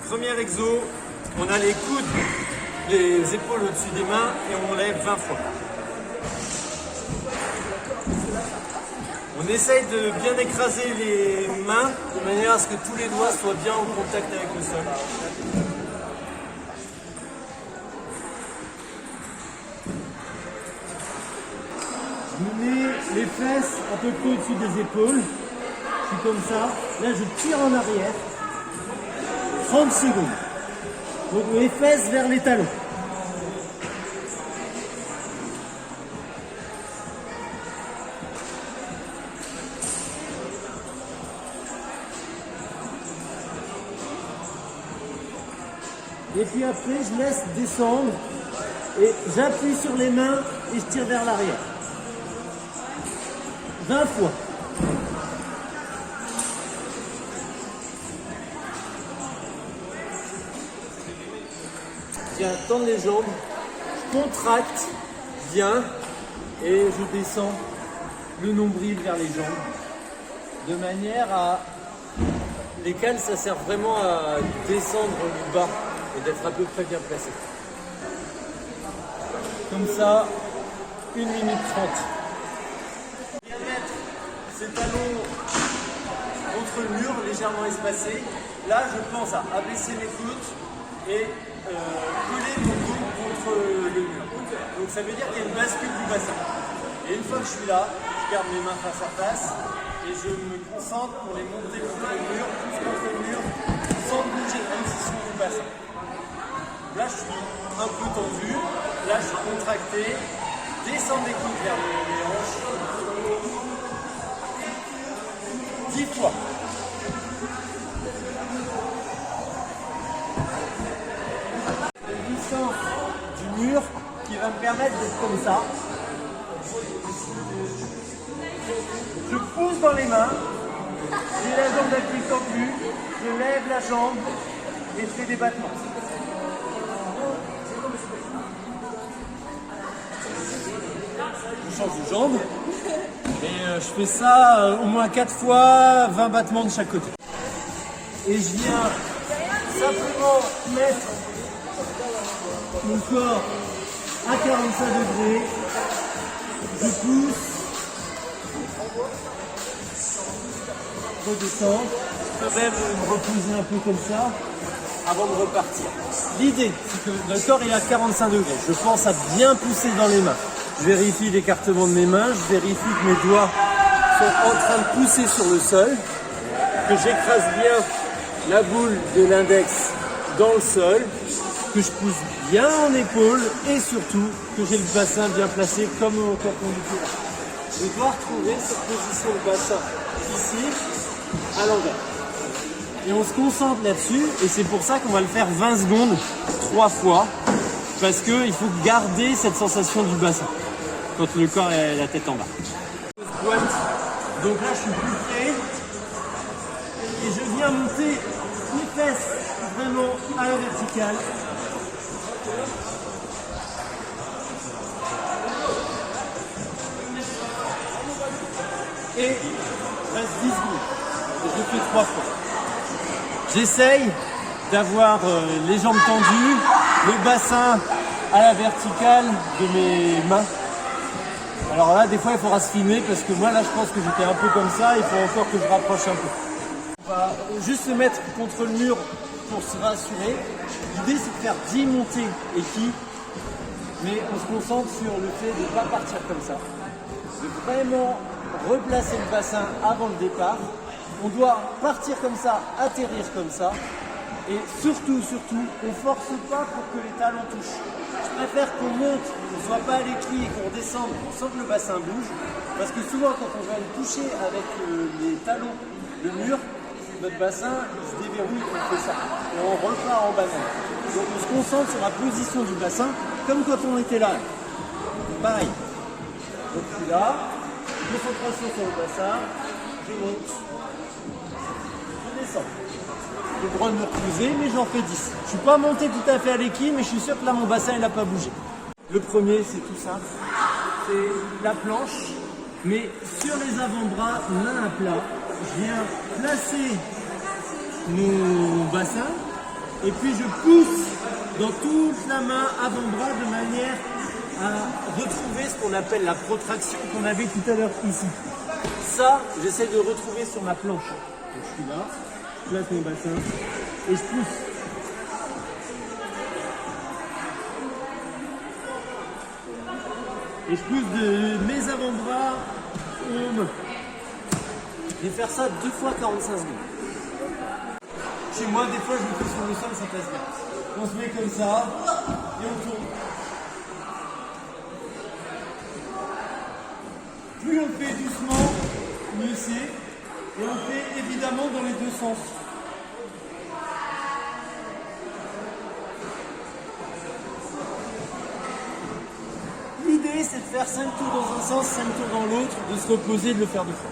Premier exo, on a les coudes, les épaules au-dessus des mains et on lève 20 fois. On essaye de bien écraser les mains de manière à ce que tous les doigts soient bien en contact avec le sol. Je mets les fesses un peu plus au-dessus des épaules. Je suis comme ça. Là, je tire en arrière. 30 secondes. Donc mes fesses vers les talons. Et puis après, je laisse descendre et j'appuie sur les mains et je tire vers l'arrière. 20 fois. Je viens tendre les jambes, je contracte bien et je descends le nombril vers les jambes de manière à... Les cales, ça sert vraiment à descendre du bas et d'être à peu près bien placé. Comme ça, 1 minute 30. Bien mettre ses talons contre le mur, légèrement espacés. Là, je pense à abaisser mes coudes et coller mon dos contre le mur. Donc ça veut dire qu'il y a une bascule du bassin. Et une fois que je suis là, je garde mes mains face à face et je me concentre pour les monter contre le mur, sans bouger, même s'ils sont du bassin. Là, je suis un peu tendu, là, je suis contracté, descends mes coudes vers les hanches. 10 fois. Une distance du mur qui va me permettre d'être comme ça. Je pousse dans les mains, j'ai la jambe d'appui tendue, je lève la jambe et je fais des battements. Je change de jambe et je fais ça au moins 4 fois, 20 battements de chaque côté. Et je viens simplement mettre mon corps à 45 degrés, je pousse, redescends, je peux même me reposer un peu comme ça avant de repartir. L'idée, c'est que le corps est à 45 degrés, je pense à bien pousser dans les mains. Je vérifie l'écartement de mes mains, je vérifie que mes doigts sont en train de pousser sur le sol, que j'écrase bien la boule de l'index dans le sol, que je pousse bien en épaule et surtout que j'ai le bassin bien placé comme quand on était là. Je dois retrouver cette position de bassin ici, à l'envers. Et on se concentre là-dessus et c'est pour ça qu'on va le faire 20 secondes, 3 fois, parce qu'il faut garder cette sensation du bassin quand le corps est la tête en bas. Donc là je suis plus près et je viens monter mes fesses vraiment à la verticale. Et reste 10 secondes. Et je le fais 3 fois. J'essaye d'avoir les jambes tendues, le bassin à la verticale de mes mains. Alors là, des fois, il faudra se filmer parce que moi, là, je pense que j'étais un peu comme ça. Il faut encore que je rapproche un peu. On va juste se mettre contre le mur pour se rassurer. L'idée, c'est de faire 10 montées équipes, mais on se concentre sur le fait de ne pas partir comme ça. De vraiment replacer le bassin avant le départ. On doit partir comme ça, atterrir comme ça. Et surtout, on ne force pas pour que les talons touchent. Je préfère qu'on monte, qu'on ne soit pas à l'écrit et qu'on redescende sans que le bassin bouge. Parce que souvent, quand on va toucher avec les talons le mur, notre bassin il se déverrouille quand on fait ça. Et on repart en banane. Donc on se concentre sur la position du bassin, comme quand on était là. Pareil. Donc je suis là, concentration sur le bassin, je monte, je descends. J'ai le droit de me reposer, mais j'en fais 10. Je ne suis pas monté tout à fait à l'équilibre, mais je suis sûr que là, mon bassin, il n'a pas bougé. Le premier, c'est tout simple. C'est la planche, mais sur les avant-bras, main à plat. Je viens placer mon bassin Et puis je pousse dans toute la main avant-bras de manière à retrouver ce qu'on appelle la protraction qu'on avait tout à l'heure ici. Ça, j'essaie de retrouver sur ma planche. Donc, je suis là, je place mon bassin et je pousse. Et je pousse de mes avant-bras aux mains. Je vais faire ça 2 fois 45 secondes. Chez moi, des fois, je me fais sur le sol, ça passe bien. On se met comme ça et on tourne. Plus on fait doucement, mieux c'est. Et on fait évidemment dans les deux sens. L'idée, c'est de faire 5 tours dans un sens, 5 tours dans l'autre, de se reposer et de le faire 2 fois.